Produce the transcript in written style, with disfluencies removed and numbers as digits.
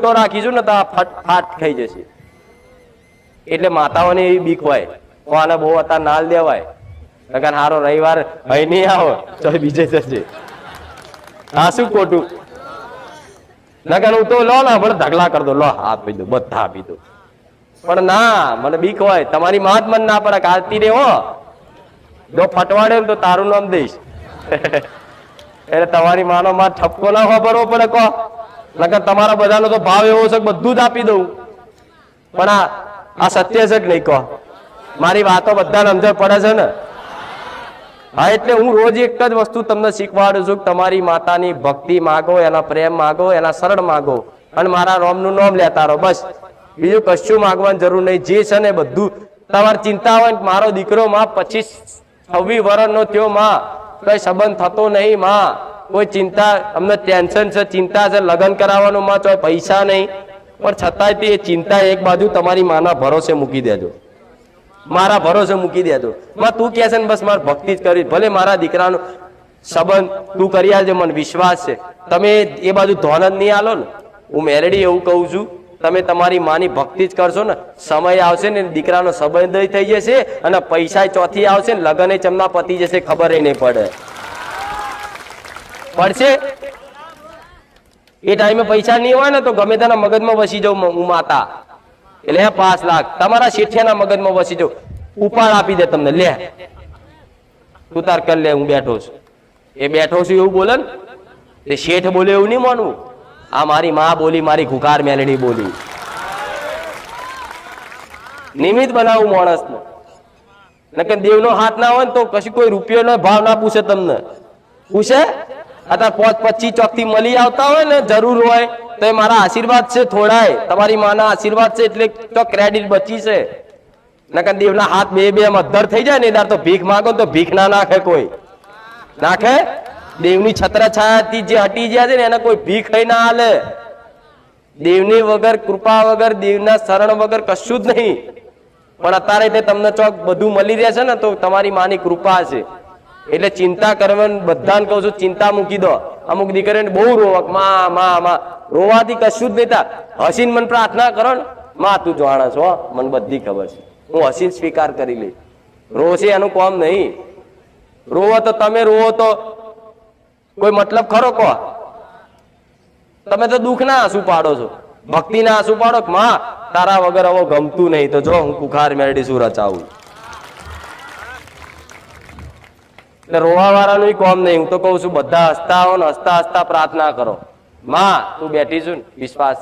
છૂટો રાખીશું ને તો આ ફાટ ખાઈ જશે. એટલે માતાઓને એવી બીક હોય, આને બહુ અત્યારે નાલ દેવાય, હારો રવિવાર અહીં નહીં આવો તો બીજે જશે. હા શું ખોટું? નકર હું તો લો ના પણ ઢગલા કર દો, લો હાથ આપી દો, બધા આપી દો. પણ ના, મને બીક હોય. તમારી માં જ મને ના પડે કાલતી રે હો, જો ફટવાડે ને તો તારું નામ દઈશ. એટલે તમારી માનો માં ઠપકો ના ખબરવો પડે કહો, નકર તમારા બધાનો તો ભાવ એવો છે બધું જ આપી દઉં. પણ આ સત્ય છે કે નહીં કહો? મારી વાતો બધાને સમજણ પડે છે ને? હા, એટલે હું રોજ એક જ વસ્તુ તમને શીખવાડું છું કે તમારી માતાની ભક્તિ માગો, એના પ્રેમ માગો, એના શરણ માગો અને મારા નામનું નામ લેતા રહો. બસ બીજું કશું માગવાની જરૂર નહીં. જે છે ને બધું તમારે ચિંતા હોય મારો દીકરો માં 25-26 વર્ષનો થયો, માં કઈ સંબંધ થતો નહીં, માં કોઈ ચિંતા, અમને ટેન્શન છે, ચિંતા છે, લગ્ન કરાવવાનું માં ચોય પૈસા નહીં, પણ છતાંય એ ચિંતા એક બાજુ તમારી માના ભરોસે મૂકી દેજો, મારા ભરોસે મૂકી દેજો. માં તું કહે છે ને બસ મારે ભક્તિ જ કરી, ભલે મારા દીકરાનો સંબંધ તું કરી આવજે, મને વિશ્વાસ છે. તમે એ બાજુ ધોન જ નહીં આલો ને. હું મેલડી એવું કહું છું, તમે તમારી માની ભક્તિ જ કરશો ને, સમય આવશે ને દીકરાનો સંબંધ થઈ જશે અને પૈસા ચોથી આવશે ને લગ્ન ચમના પતી જશે, ખબર નહીં પડશે. એ ટાઈમે પૈસા નહીં હોય ને તો ગમે તેના મગજમાં વસી જાઉં હું માતા, એટલે 5 લાખ તમારા શેઠિયાના મગજમાં વસી જાઉં, ઉપાડ આપી દે તમને, લે તું તાર કર લે, હું બેઠો છું. એ બેઠો છું એવું બોલે ને, એ શેઠ બોલે એવું નહીં માનવું. આ મારી માં બોલી, મારી ઘુકાર મેલડી બોલી. નિમિત્ત બનાવું માણસને, નકર દેવનો હાથ ના હોય ને તો કશું કોઈ રૂપિયાનો ભાવ ના પૂછે તમને. પૂછે? અત્યારે 25 ચોકથી મળી આવતા હોય ને, જરૂર હોય તો એ મારા આશીર્વાદ છે, થોડાય તમારી માના આશીર્વાદ છે એટલે તો ક્રેડિટ બચી છે. નકર દેવના હાથ બે મધર થઈ જાય ને ત્યારે તો ભીખ માંગો તો ભીખ ના નાખે, કોઈ નાખે? દેવની છત્રછાયાથી જે હટી ગયા છે ને એને કોઈ ભીખ કઈ ના હાલે. દેવની વગર, કૃપા વગર, દેવના શરણ વગર કશું જ નહીં. પણ અત્યારે તે તમને ચોક બધું મળી રહે છે ને તો તમારી માની કૃપા છે. એટલે ચિંતા કરવાની બધાને કહું છું, ચિંતા મૂકી દો. અમુક દીકરીને બહુ રોવક, માં રોવાથી કશું જ નહીં થાય. હસીને મને પ્રાર્થના કરો ને, માં તું જાણે છો, મને બધી ખબર છે, હું હસીને સ્વીકાર કરી લઈશ. રોશે એનું કામ નહીં. રોવો તો તમે રોવો તો કોઈ મતલબ ખરો કહો? તમે તો દુઃખ ના આંસુ પાડો છો, ભક્તિ ના આંસુ પાડો. માં તારા વગર હવે ગમતું નહીં તો જો હું કુખાર મેળડી શું રચાવું. એટલે રોવા વાળાનું કોમ નહીં. હું તો કઉ છું બધા હસતા આવો ને હસતા હસતા પ્રાર્થના કરો, માં તું બેઠી છું ને, વિશ્વાસ